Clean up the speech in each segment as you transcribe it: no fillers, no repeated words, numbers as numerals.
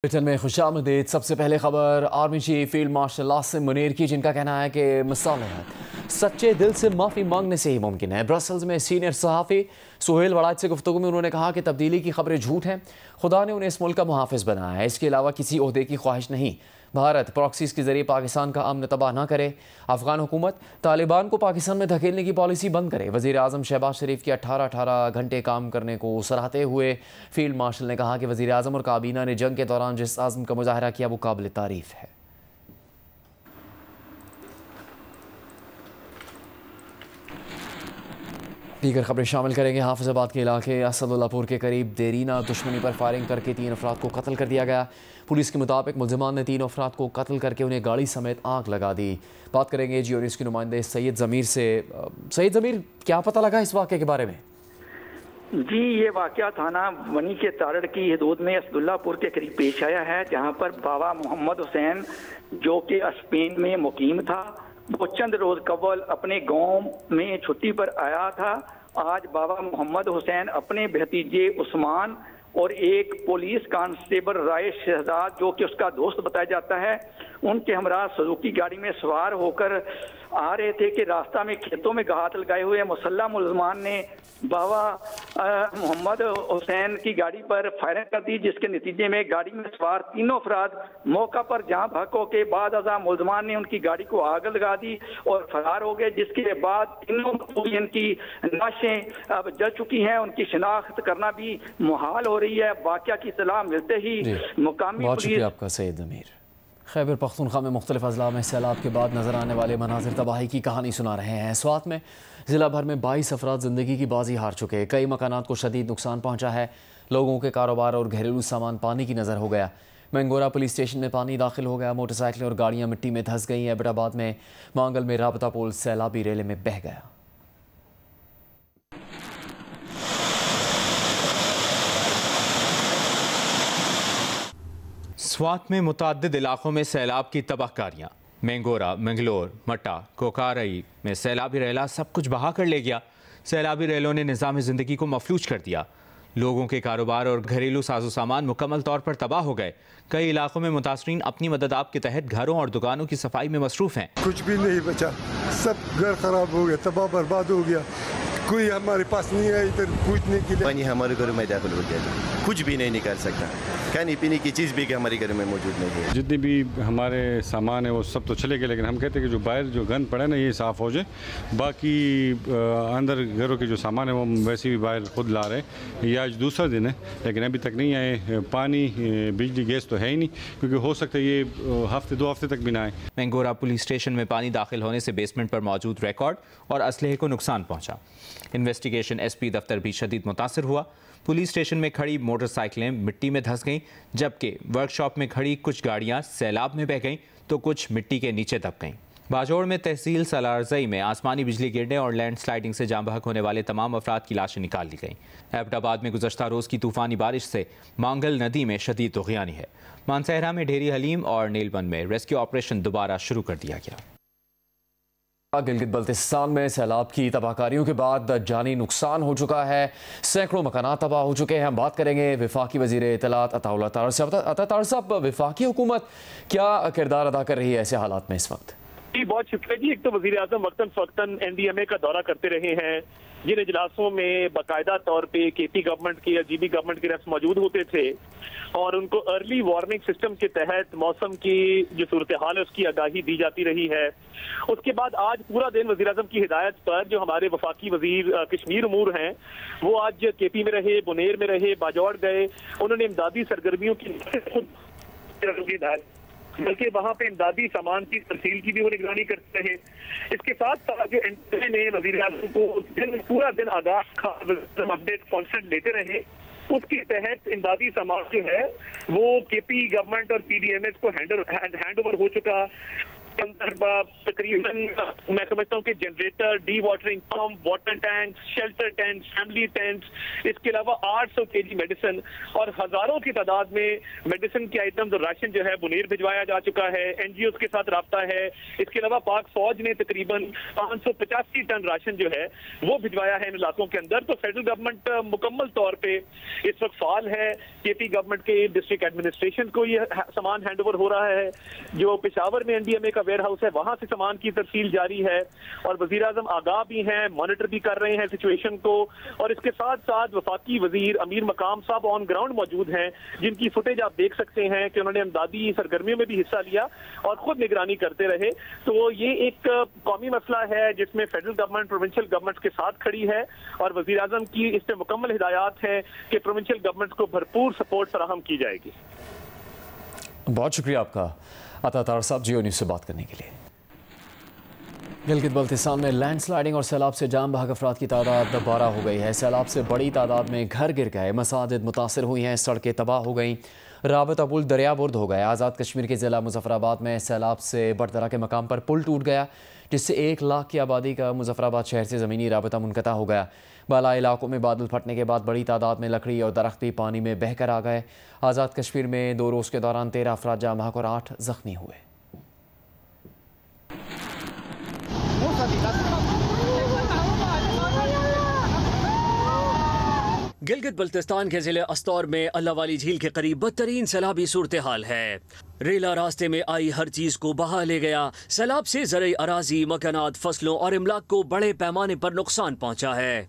Britain में खुशामदीद। सबसे पहले खबर army chief field marshal Asim Munir की, जिनका कहना है कि मसालेहत सच्चे दिल से माफ़ी मांगने से ही मुमकिन है। ब्रसल्स में सीनियर सहाफ़ी सुहेल वड़ाज से गुफ्तगू में उन्होंने कहा कि तब्दीली की खबरें झूठ हैं। खुदा ने उन्हें इस मुल्क का मुहाफ़िज़ बनाया है, इसके अलावा किसी ओहदे की ख्वाहिश नहीं। भारत प्रॉक्सीज़ के जरिए पाकिस्तान का अमन तबाह न करे। अफगान हुकूमत तालिबान को पाकिस्तान में धकेलने की पॉलिसी बंद करे। वज़ीर आज़म शहबाज शरीफ की 18 घंटे काम करने को सराहते हुए फील्ड मार्शल ने कहा कि वज़ीर आज़म और काबीना ने जंग के दौरान जिस आज़म का मुजाहरा किया वो काबिल तारीफ़ है। दीगर खबरें शामिल करेंगे। हाफिजाबाद के इलाके असदुल्लापुर के करीब देरीना दुश्मनी पर फायरिंग करके 3 अफराद को कत्ल कर दिया गया। पुलिस के मुताबिक मुल्जिमान ने 3 अफराद को कत्ल करके उन्हें गाड़ी समेत आग लगा दी। बात करेंगे जियो न्यूज़ के नुमाइंदे सैयद ज़मीर से। सैयद ज़मीर, क्या पता लगा इस वाक़े के बारे में? जी, ये वाक़या थाना बनी के तारड़ की हदूद में असदुल्लापुर के करीब पेश आया है, जहाँ पर बाबा मोहम्मद हुसैन जो कि स्पेन में मुकीम था, वो चंद रोज कबल अपने गांव में छुट्टी पर आया था। आज बाबा मोहम्मद हुसैन अपने भतीजे उस्मान और एक पुलिस कांस्टेबल राय शहजाद जो कि उसका दोस्त बताया जाता है, उनके हमरा सुजुकी गाड़ी में सवार होकर आ रहे थे कि रास्ता में खेतों में घात लगाए हुए मुसल्लह मुल्ज़मान ने बाबा मोहम्मद हुसैन की गाड़ी पर फायरिंग कर दी, जिसके नतीजे में गाड़ी में सवार 3 अफराद मौका पर जहां भागो के बाद अज़ा मुल्ज़मान ने उनकी गाड़ी को आग लगा दी और फरार हो गए, जिसके बाद तीनों की लाशें अब जल चुकी हैं। उनकी शिनाख्त करना भी मुहाल हो रही है। वाक़या की इत्तला मिलते ही मुकामी पुलिस। आपका सैयद ज़मीर। खैबर पख्तूनख्वा में मुख्तलिफ अजला में सैलाब के बाद नजर आने वाले मनाजिर तबाही की कहानी सुना रहे हैं। स्वात में ज़िला भर में 22 अफराद ज़िंदगी की बाजी हार चुके। कई मकानात को शदीद नुकसान पहुँचा है। लोगों के कारोबार और घरेलू सामान पानी की नज़र हो गया। मैंगोरा पुलिस स्टेशन में पानी दाखिल हो गया। मोटरसाइकिलें और गाड़ियाँ मिट्टी में धंस गई। एबटाबाद में मांगल में राबता पुल सैलाबी रेले में बह गया। स्वात में मुतअद्दिद इलाकों में सैलाब की तबाहकारियाँ। मैंगोरा, मंगलोर, मट्टा, कोकारई में सैलाबी रेला सब कुछ बहा कर ले गया। सैलाबी रेलों ने निज़ाम ज़िंदगी को मफलूज कर दिया। लोगों के कारोबार और घरेलू साजो सामान मुकम्मल तौर पर तबाह हो गए। कई इलाकों में मुतासरीन अपनी मदद आप के तहत घरों और दुकानों की सफाई में मसरूफ हैं। कुछ भी नहीं बचा, सब घर खराब हो गया, तबाह बर्बाद हो गया। कोई हमारे पास नहीं है इधर पूछने के लिए। पानी हमारे घर में दाखिल हो गया, कुछ भी नहीं निकाल सकता। खाने पीने की चीज़ भी हमारे घर में मौजूद नहीं है। जितने भी हमारे सामान है वो सब तो चले गए, लेकिन हम कहते हैं कि जो बाहर जो गंद पड़ा है ना, ये साफ़ हो जाए। बाकी अंदर घरों के जो सामान है वो वैसे भी बाहर खुद ला रहे हैं। ये आज दूसरा दिन है, लेकिन अभी तक नहीं आए। पानी, बिजली, गैस तो है ही नहीं, क्योंकि हो सकता है ये हफ्ते 2 हफ्ते तक भी ना आए। मैंगोरा पुलिस स्टेशन में पानी दाखिल होने से बेसमेंट पर मौजूद रिकॉर्ड और असलहे को नुकसान पहुंचा। इन्वेस्टिगेशन SP दफ्तर भी शदीद मुतासर हुआ। पुलिस स्टेशन में खड़ी मोटरसाइकिलें मिट्टी में धंस गईं, जबकि वर्कशॉप में खड़ी कुछ गाड़ियां सैलाब में बह गईं तो कुछ मिट्टी के नीचे दब गईं। बाजौड़ में तहसील सलारजई में आसमानी बिजली गिरने और लैंड स्लाइडिंग से जाँ बहक होने वाले तमाम अफराद की लाशें निकाल ली गईं। एबटाबाद में गुज़श्ता रोज़ की तूफ़ानी बारिश से मांगल नदी में शदीद तुग़यानी है। मानसहरा में ढेरी हलीम और नीलबंद में रेस्क्यू ऑपरेशन दोबारा शुरू कर दिया गया। गिलगित बल्तिस्तान में सैलाब की तबाहकारियों के बाद जानी नुकसान हो चुका है। सैकड़ों मकानात तबाह हो चुके हैं। हम बात करेंगे वफाकी वज़ीर इत्तलात अताउल्लाह तारड़ से। तारड़ साहब, वफाकी हुकूमत क्या किरदार अदा कर रही है ऐसे हालात में इस वक्त? जी, बहुत शुक्रिया जी। एक तो वज़ीर आज़म वक्तन फ़वक्तन NDMA का दौरा करते रहे हैं, जिन इजलासों में बाकायदा तौर पे KP गवर्नमेंट के या GB गवर्नमेंट के रेप्स मौजूद होते थे और उनको अर्ली वार्निंग सिस्टम के तहत मौसम की जो सूरत हाल है उसकी आगाही दी जाती रही है। उसके बाद आज पूरा दिन वज़ीर आज़म की हिदायत पर जो हमारे वफाकी वज़ीर कश्मीर उमूर हैं, वो आज KP में रहे, बुनेर में रहे, बाजौड़ गए। उन्होंने इमदादी सरगर्मियों की हिदायत, बल्कि वहाँ पे इमदादी सामान की तफसील की भी वो निगरानी करते रहे। इसके साथ साथ जो NDMA ने वज़ीर आज़म को पूरा दिन आगाह अपडेट कॉन्स्टेंट लेते रहे, उसके तहत इमदादी सामान जो है वो KP गवर्नमेंट और PDMS को हैंड ओवर हो चुका। अंदर तकरीबन मैं समझता हूँ कि generator, D watering pump, water tank, shelter tent, family tent, इसके अलावा 800 kg मेडिसिन और हजारों की तादाद में मेडिसिन के आइटम्स और राशन जो है मुनीर भिजवाया जा चुका है। एनजीओ के साथ राब्ता है। इसके अलावा पाक फौज ने तकरीबन 585 टन राशन जो है वो भिजवाया है इन इलाकों के अंदर। तो फेडरल गवर्नमेंट मुकम्मल तौर पे इस वक्त फाल है। केपी गवर्नमेंट के डिस्ट्रिक्ट एडमिनिस्ट्रेशन को ये सामान हैंड ओवर हो रहा है। जो पेशावर में एनडीएमए का वेयर हाउस है वहां से सामान की तरसील जारी है और वजीर आजम आगाह भी हैं, मॉनिटर भी कर रहे हैं सिचुएशन को। और इसके साथ साथ वफाकी वजीर अमीर मकाम साहब ऑन ग्राउंड मौजूद हैं, जिनकी फुटेज आप देख सकते हैं कि उन्होंने इमदादी सरगर्मियों में भी हिस्सा लिया और खुद निगरानी करते रहे। तो ये एक कौमी मसला है जिसमें फेडरल गवर्नमेंट प्रोविंशियल गवर्नमेंट के साथ खड़ी है और वजीर आजम की इस पे मुकम्मल हिदायत है कि प्रोविंशियल गवर्नमेंट को भरपूर सपोर्ट फराहम की जाएगी। बहुत शुक्रिया आपका अता तार साहब जियो न्यूज़ से बात करने के लिए। गिलगित बल्तिस्तान में लैंडस्लाइडिंग और सैलाब से जाम बहक अफराद की तादाद 12 हो गई है। सैलाब से बड़ी तादाद में घर गिर गए, मसाजिद मुतासर हुई हैं, सड़कें तबाह हो गईं, राबता पुल दरियाबुर्द हो गए। आज़ाद कश्मीर के ज़िला मुजफ्फराबाद में सैलाब से बड़तरा के मकाम पर पुल टूट गया, जिससे 1 लाख की आबादी का मुजफ्फराबाद शहर से ज़मीनी राबता मुनक़ता हो गया। बाला इलाकों में बादल फटने के बाद बड़ी तादाद में लकड़ी और दरख्त भी पानी में बहकर आ गए। आज़ाद कश्मीर में 2 रोज़ के दौरान 13 अफराद जाम बहक और 8 ज़ख्मी हुए। गिलगित बल्तिस्तान के जिले अस्तौर में अल्लाह वाली झील के करीब बदतरीन सैलाबी सूरत हाल है। रेला रास्ते में आई हर चीज को बहा ले गया। सैलाब से ज़रई अराजी, मकानात, फसलों और इमलाक को बड़े पैमाने पर नुकसान पहुंचा है।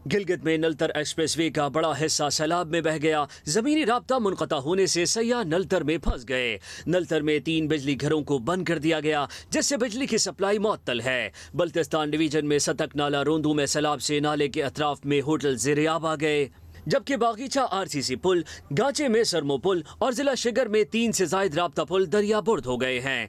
गिलगित में नलतर एक्सप्रेसवे का बड़ा हिस्सा सैलाब में बह गया। जमीनी राब्ता मुनक़ता होने से सयाह नलतर में फंस गए। नलतर में 3 बिजली घरों को बंद कर दिया गया, जिससे बिजली की सप्लाई मुअत्तल है। बल्तिस्तान डिवीजन में सतक नाला रोंदू में सैलाब से नाले के अतराफ में होटल ज़ेरियाब आ गए, जबकि बागीचा आरसीसी पुल, गांचे में सरमो पुल और जिला शिगर में 3 से ज़ायद राब्ता पुल दरियाबुर्द हो गए हैं।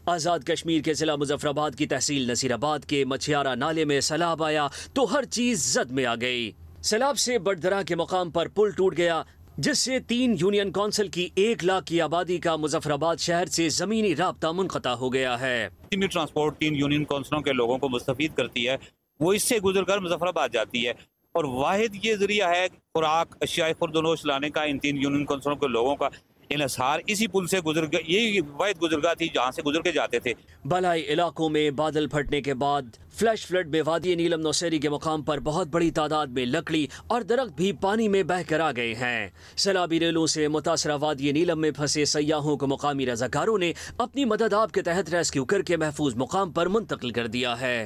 आज़ाद कश्मीर के जिला मुजफ्फराबाद की तहसील नसीराबाद के मछियारा नाले में सैलाब आया तो हर चीज जद में आ गई। सैलाब से बड़दरा के मकाम पर पुल टूट गया, जिससे 3 यूनियन काउंसिल की 1 लाख की आबादी का मुजफ्फराबाद शहर से जमीनी राब्ता मुनक़ता हो गया है। ट्रांसपोर्ट 3 यूनियन काउंसिलों के लोगों को मुस्तफीद करती है, वो इससे गुजरकर मुजफ्फराबाद जाती है और वाहिद ये जरिया है खुराक, अशियाए खुर्दनोश लाने का इन 3 यूनियन काउंसिलों के लोगों का। इनसार इसी पुल से गुजर गए, यही वाहिद गुजरगाह थी जहाँ से गुजर के जाते थे। बलाई इलाकों में बादल फटने के बाद फ्लैश फ्लड में वादी नीलम नौसेरी के मकाम पर बहुत बड़ी तादाद में लकड़ी और दरख्त भी पानी में बहकर आ गए हैं। सैलाबी रेलों से मुतासरा वादी नीलम में फंसे सयाहों को मुकामी रज़ाकारों ने अपनी मदद आप के तहत रेस्क्यू करके महफूज मुकाम पर मुंतकिल कर दिया है।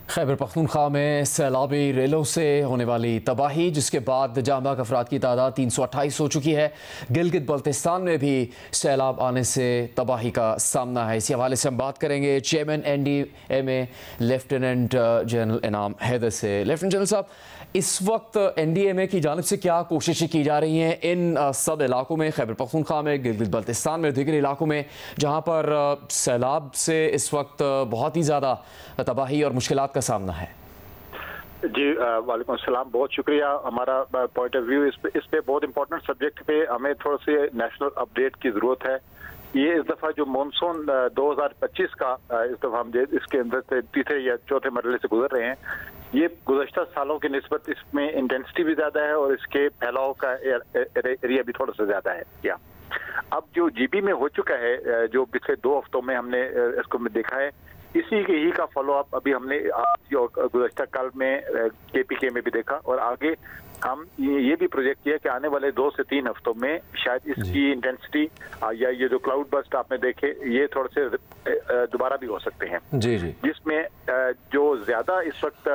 खैबर पख्तूनख्वा में सैलाबी रेलों से होने वाली तबाही, जिसके बाद जाम बहक अफराद की तादाद 328 हो चुकी है। गिलगित बल्तिस्तान में भी सैलाब आने से तबाही का सामना है। इसी हवाले से हम बात करेंगे चेयरमैन NDMA लेफ्टिनेंट जनरल इनाम हैदर से। लेफ्टिनेंट जनरल साहब, इस वक्त NDMA की जानिब से क्या कोशिशें की जा रही हैं इन सब इलाकों में, खैबर पख्तूनख्वा में, गिलगित बल्तिस्तान में, दीगर इलाकों में जहाँ पर सैलाब से इस वक्त बहुत ही ज़्यादा तबाही और मुश्किलात का सामना है? जी वालेकुम अस्सलाम, बहुत शुक्रिया। हमारा पॉइंट ऑफ व्यू इस पे बहुत इंपॉर्टेंट सब्जेक्ट पे हमें थोड़ा से नेशनल अपडेट की ज़रूरत है। ये इस दफ़ा जो मानसून 2025 का इस दफ़ा हम इसके अंदर से 3थे या 4थे मरहले से गुजर रहे हैं। ये गुज़श्ता सालों की निस्बत इसमें इंटेंसिटी भी ज़्यादा है और इसके फैलाव का एरिया भी थोड़ा सा ज़्यादा है। या अब जो GB में हो चुका है, जो पिछले 2 हफ्तों में हमने इसको देखा है, इसी के ही का फॉलो अप अभी हमने गुज़श्ता कल में KPK में भी देखा और आगे हम ये भी प्रोजेक्ट किया कि आने वाले 2 से 3 हफ्तों में शायद इसकी इंटेंसिटी या ये जो क्लाउड बस्ट आपने देखे ये थोड़े से दोबारा भी हो सकते हैं। जी जी, जिसमें जो ज्यादा इस वक्त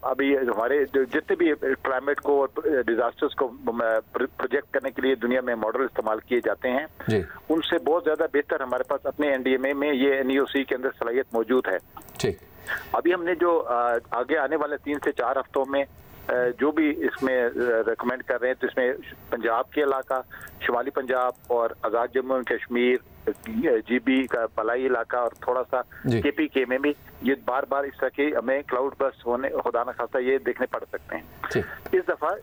अभी हमारे जितने भी क्लाइमेट को और डिजास्टर्स को प्रोजेक्ट करने के लिए दुनिया में मॉडल इस्तेमाल किए जाते हैं, उनसे बहुत ज्यादा बेहतर हमारे पास अपने NDMA में ये NEOC के अंदर सलाहियत मौजूद है। ठीक, अभी हमने जो आगे आने वाले 3 से 4 हफ्तों में जो भी इसमें रिकमेंड कर रहे हैं, तो इसमें पंजाब के इलाका, शुमाली पंजाब और आज़ाद जम्मू एंड कश्मीर GB का पलाई इलाका और थोड़ा सा KPK में भी ये बार बार इस तरह के हमें क्लाउड बर्स्ट होने खुदा न खास्ता ये देखने पड़ सकते हैं। इस दफा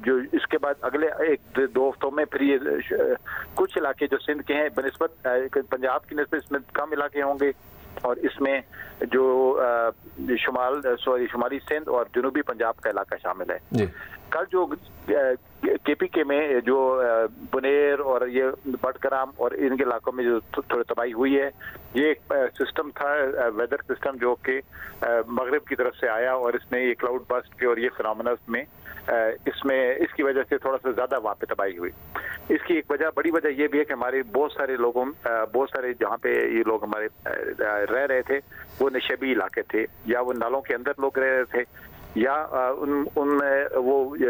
जो इसके बाद अगले 1-2 हफ्तों में फिर ये कुछ इलाके जो सिंध के हैं बनिस्बत पंजाब की निस्बत इसमें कम इलाके होंगे और इसमें जो शुमाली सिंध और जनूबी पंजाब का इलाका शामिल है। कल जो KPK में जो बुनेर और ये बटग्राम और इनके इलाकों में जो थोड़ी तबाही हुई है, ये एक सिस्टम था, वेदर सिस्टम जो कि मगरिब की तरफ से आया और इसने ये क्लाउड बस्ट के और ये फिनोमेना में इसकी वजह से थोड़ा सा ज्यादा वहाँ पे तबाही हुई। इसकी एक बड़ी वजह ये भी है कि हमारे बहुत सारे जहाँ पे ये लोग हमारे रह रहे थे वो नशेबी इलाके थे या वो नालों के अंदर लोग रह रहे थे या उन वो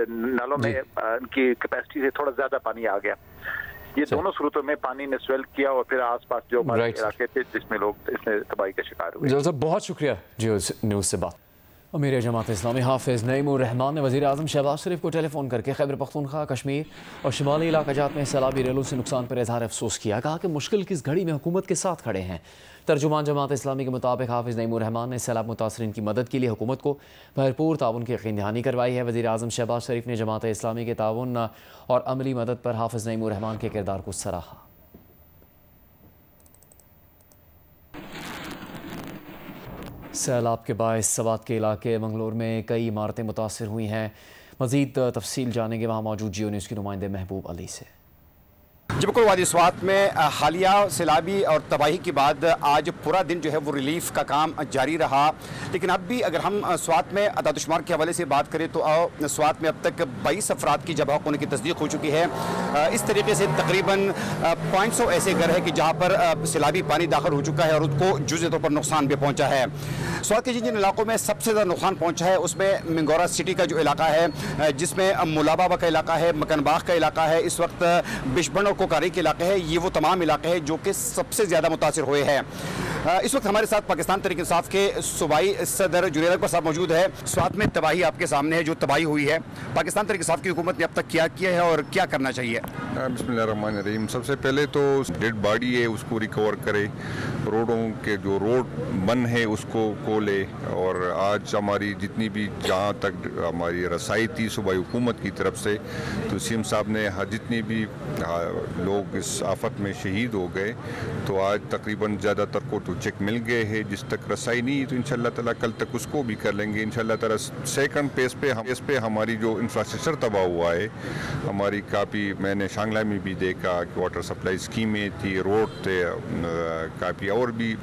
नालों में उनकी कैपेसिटी से थोड़ा ज्यादा पानी आ गया। ये दोनों सूरतों में पानी ने स्वेल किया और फिर आसपास जो हमारे इलाके थे जिसमें लोग इसमें तबाही का शिकार हुए। बहुत शुक्रिया जियो न्यूज़ से बात। अमीर जमात इस्लामी हाफिज़ नईमुर रहमान ने वज़ीर आज़म शहबाज शरीफ को टेलीफोन करके खैबर पख्तूनख्वा, कश्मीर और शुमाली इलाक़ाजात में सैलाबी रेलों से नुकसान पर इज़हार अफसोस किया। कहा कि मुश्किल की इस घड़ी में हुकूमत के साथ खड़े हैं। तर्जुमान जमात इस्लामी के मुताबिक हाफिज़ नईमुर रहमान ने सैलाब मुतासरीन की मदद के लिए हुकूमत को भरपूर ताउन की यकीन दहानी करवाई है। वज़ीर आज़म शहबाज शरीफ ने जमात इस्लामी के ताउन और अमली मदद पर हाफिज़ नईमुर रहमान के किरदार को सराहा। सैलाब के बायस सवात के इलाके मंगलोर में कई इमारतें मुतासर हुई हैं। मज़ीद तफसील जानेंगे वहाँ मौजूद जियो न्यूज़ के नुमाइंदे महबूब अली से। जी बिल्कुल, वादी स्वात में हालिया सैलाबी और तबाही के बाद आज पूरा दिन जो है वो रिलीफ का काम जारी रहा। लेकिन अब भी अगर हम स्वात में अदादुशुमार के हवाले से बात करें तो स्वात में अब तक 22 अफराद की जबह होने की तस्दीक हो चुकी है। इस तरीके से तकरीबन 500 ऐसे घर है कि जहाँ पर सैलाबी पानी दाखिल हो चुका है और उसको जुज़ी तौर पर नुकसान भी पहुँचा है। स्वात के जिन इलाकों में सबसे ज़्यादा नुकसान पहुँचा है उसमें मिंगोरा सिटी का जो इलाका है, जिसमें मुलाबाबा का इलाका है, मकनबाग का इलाका है, इस वक्त बिशबन और कोकारी के इलाके हैं, ये वो तमाम इलाके हैं जो कि सबसे ज़्यादा मुतासिर हुए हैं। इस वक्त हमारे साथ पाकिस्तान तहरीक इंसाफ के सूबाई सदर जुनैद अकबर साहब मौजूद है। स्वात में तबाही आपके सामने है, जो तबाही हुई है पाकिस्तान तहरीक इंसाफ की हुकूमत ने अब तक क्या किया है और क्या करना चाहिए? बिस्मिल्लाहिर्रहमानिर्रहीम। सबसे पहले तो डेड बॉडी है उसको रिकवर करे, रोडों के जो रोड बंद है उसको खोले और आज हमारी जितनी भी जहाँ तक हमारी रसाई थी सूबाई हुकूमत की तरफ से, तो सीएम साहब ने जितनी भी लोग इस आफत में शहीद हो गए तो आज तकरीबन ज़्यादातर को तो चेक मिल गए हैं। जिस तक रसाई नहीं तो इंशाल्लाह ताला कल तक उसको भी कर लेंगे इंशाल्लाह ताला। सेकंड पेज पे हमारी जो इंफ्रास्ट्रक्चर तबाह हुआ है, हमारी काफ़ी मैंने शांगला में भी देखा कि वाटर सप्लाई स्कीमें थी, रोड थे, काफ़ी और भी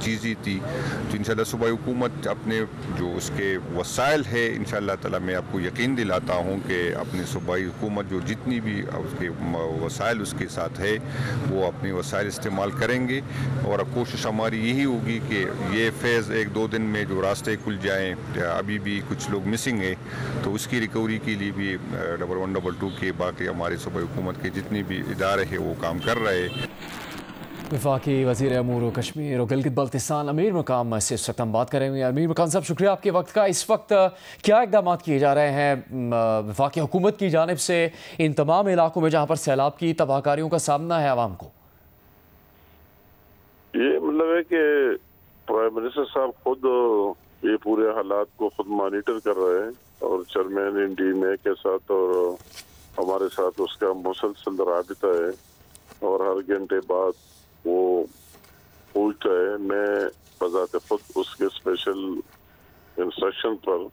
चीज़ें थी। तो इंशाल्लाह सूबाई हुकूमत अपने जो उसके वसाइल है इंशाल्लाह ताला मैं आपको यकीन दिलाता हूँ कि अपनी सूबाई हुकूमत जो जितनी भी उसके वसाइल उसके साथ है वो अपनी वसाइल इस्तेमाल करेंगे और कोशिश हमारी यही होगी कि ये फेज़ 1-2 दिन में जो रास्ते खुल जाएँ, अभी भी कुछ लोग मिसिंग है तो उसकी रिकवरी के लिए भी 112 के बाकी हमारे सूबाई हुकूमत के जितनी भी इदारे हैं वो काम कर रहे हैं। वफाकी वज़ीर अमूर कश्मीर और गिलगित बल्तिस्तान अमीर मकाम से इस वक्त हम बात करेंगे। अमीर मकाम साहब शुक्रिया आपके वक्त का। इस वक्त क्या इक़दाम किए जा रहे हैं वफाकी हुकूमत की जानिब से इन तमाम इलाकों में जहाँ पर सैलाब की तबाहकारियों का सामना है आवाम को? ये मतलब है कि प्राइम मिनिस्टर साहब खुद ये पूरे हालात को खुद मॉनिटर कर रहे हैं और चेयरमैन इन डी में के साथ और हमारे साथ उसका मुसलसल राबिता है और हर घंटे बाद वो पूछता है। मैं बजाते खुद उसके स्पेशल इंस्ट्रक्शन पर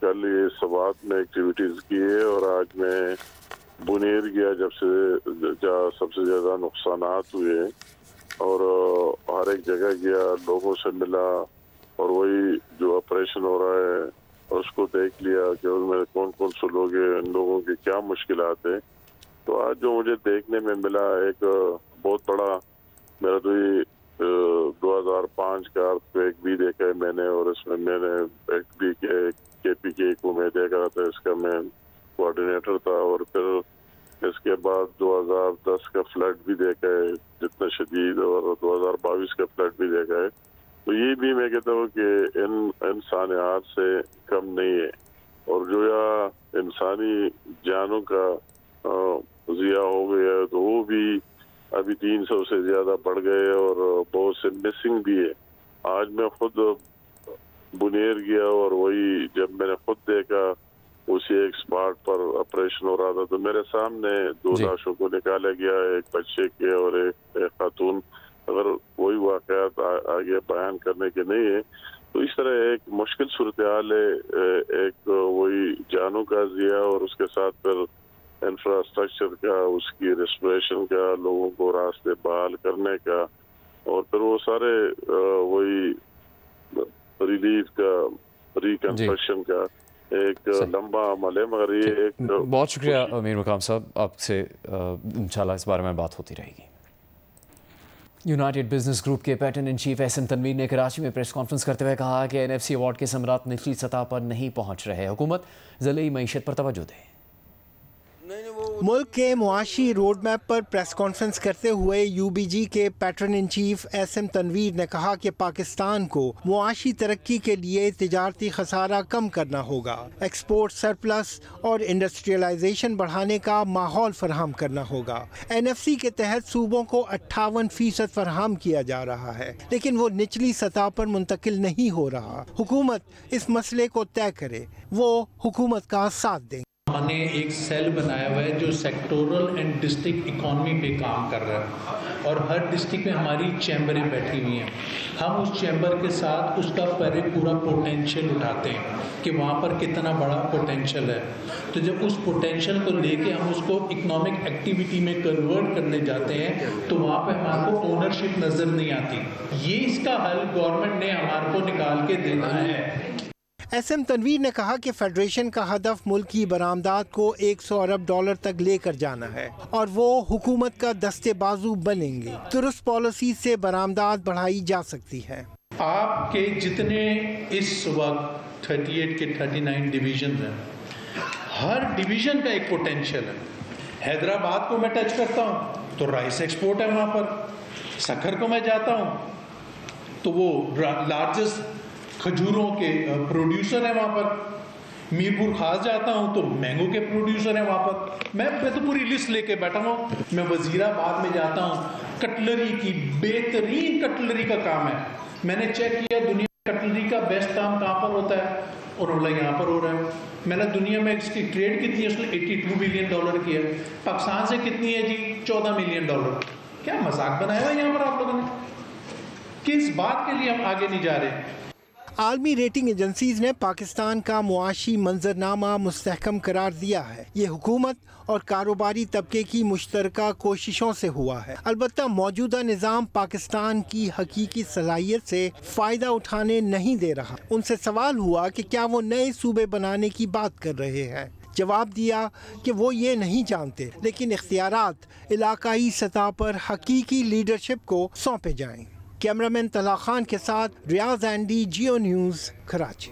कल ये सवात में एक्टिविटीज की है और आज मैं बुनेर गया जब से जहाँ सबसे ज्यादा नुकसानात हुए और हर एक जगह गया, लोगों से मिला और वही जो ऑपरेशन हो रहा है उसको देख लिया कि उनमें कौन कौन से लोग हैं, इन लोगों की क्या मुश्किलात हैं। तो आज जो मुझे देखने में मिला एक बहुत बड़ा, मेरा तो ये 2005 का अर्थक्वेक भी देखा है मैंने और इसमें मैंने KPK को मैं देखा था, इसका मैं कोऑर्डिनेटर था और फिर इसके बाद 2010 का फ्लड भी देखा है जितना शदीद और 2022 का फ्लड भी देखा है। तो ये भी मैं कहता हूँ कि इन इंसानियत से कम नहीं है और जो या इंसानी जानों का ज़िया हो गया तो वो भी अभी 300 से ज्यादा बढ़ गए और बहुत से मिसिंग भी है। आज मैं खुद बुनेर गया और वही जब मैंने खुद देखा उसी एक स्पॉट पर ऑपरेशन हो रहा था तो मेरे सामने 2 लाशों को निकाला गया, एक बच्चे के और एक खातून। अगर वही वाकयात आगे बयान करने के नहीं है तो इस तरह एक मुश्किल सूरत हाल है, एक वही जानों का जिया और उसके साथ फिर इंफ्रास्ट्रक्चर का, उसकी रेस्टोरेशन का, लोगों को रास्ते बहाल करने का और फिर वो सारे वही रिलीफ का, रिकंस्ट्रक्शन का एक लंबा अमल है। मगर ये एक बहुत शुक्रिया मीर मकाम साहब, आपसे इंशाल्लाह इस बारे में बात होती रहेगी। यूनाइटेड बिजनेस ग्रुप के patron in chief SM Tanveer ने कराची में प्रेस कॉन्फ्रेंस करते हुए कहा कि एनएफसी अवार्ड के समरात निचली सतह पर नहीं पहुंच रहे, हुकूमत ज़िले मईशत पर तवज्जो दे। मुल्क के मुआशी रोड मैप पर प्रेस कॉन्फ्रेंस करते हुए यूबीजी के patron in chief SM Tanveer ने कहा कि पाकिस्तान को मुआशी तरक्की के लिए तिजारती खसारा कम करना होगा, एक्सपोर्ट सरप्लस और इंडस्ट्रियलाइजेशन बढ़ाने का माहौल फराहम करना होगा। एनएफसी के तहत सूबों को 58% फराहम किया जा रहा है, लेकिन वो निचली सतह पर मुंतकिल नहीं हो रहा। हुकूमत इस मसले को तय करे, वो हुकूमत का साथ दें। हमने एक सेल बनाया हुआ है जो सेक्टोरल एंड डिस्ट्रिक्ट इकोनॉमी पे काम कर रहा है और हर डिस्ट्रिक्ट में हमारी चैम्बरें बैठी हुई हैं। हम उस चैम्बर के साथ उसका पूरा पोटेंशियल उठाते हैं कि वहाँ पर कितना बड़ा पोटेंशियल है। तो जब उस पोटेंशियल को लेके हम उसको इकोनॉमिक एक्टिविटी में कन्वर्ट करने जाते हैं तो वहाँ पे हमारे को ओनरशिप नज़र नहीं आती। ये इसका हल गवर्नमेंट ने हमारे को निकाल के देना है। एसएम तनवीर ने कहा कि फेडरेशन का हदफ मुल्क की बरामदात को 100 अरब डॉलर तक लेकर जाना है और वो हुकूमत का दस्ते बाजू बनेंगे। दुरुस्त पॉलिसी से बरामदात बढ़ाई जा सकती है। आपके जितने इस वक्त 38 के 39 डिवीजन हैं, हर डिवीजन का एक पोटेंशियल है। हैदराबाद को मैं टच करता हूँ तो राइस एक्सपोर्ट है वहाँ पर। सखर को मैं जाता हूँ तो वो लार्जेस्ट खजूरों के प्रोड्यूसर है वहाँ पर। मीरपुर खास जाता हूँ तो मैंगो के प्रोड्यूसर है वहाँ पर। मैं तो पूरी लिस्ट लेके बैठा हूँ। मैं वजीराबाद में जाता हूँ, कटलरी की बेहतरीन कटलरी का काम है। मैंने चेक किया दुनिया में कटलरी का बेस्ट काम कहाँ पर होता है और बोला यहाँ पर हो रहा है। मैंने दुनिया में इसकी ट्रेड कितनी है, उसने 82 बिलियन डॉलर की है। पाकिस्तान से कितनी है जी? 14 मिलियन डॉलर। क्या मजाक बनाया हुआ यहाँ पर आप लोगों ने? किस बात के लिए हम आगे नहीं जा रहे? आलमी रेटिंग एजेंसीज ने पाकिस्तान का मुआशी मंजरनामा मुस्तहकम करार दिया है। ये हुकूमत और कारोबारी तबके की मुश्तरका कोशिशों से हुआ है। अलबत्ता मौजूदा निज़ाम पाकिस्तान की हकीकी सलाहियत से फ़ायदा उठाने नहीं दे रहा। उनसे सवाल हुआ कि क्या वो नए सूबे बनाने की बात कर रहे हैं। जवाब दिया कि वो ये नहीं जानते, लेकिन इख्तियारात इलाकाई सतह पर हकीकी लीडरशिप को सौंपे जाएं। कैमरामैन तला खान के साथ रियाज एंडी, जियो न्यूज़, कराची।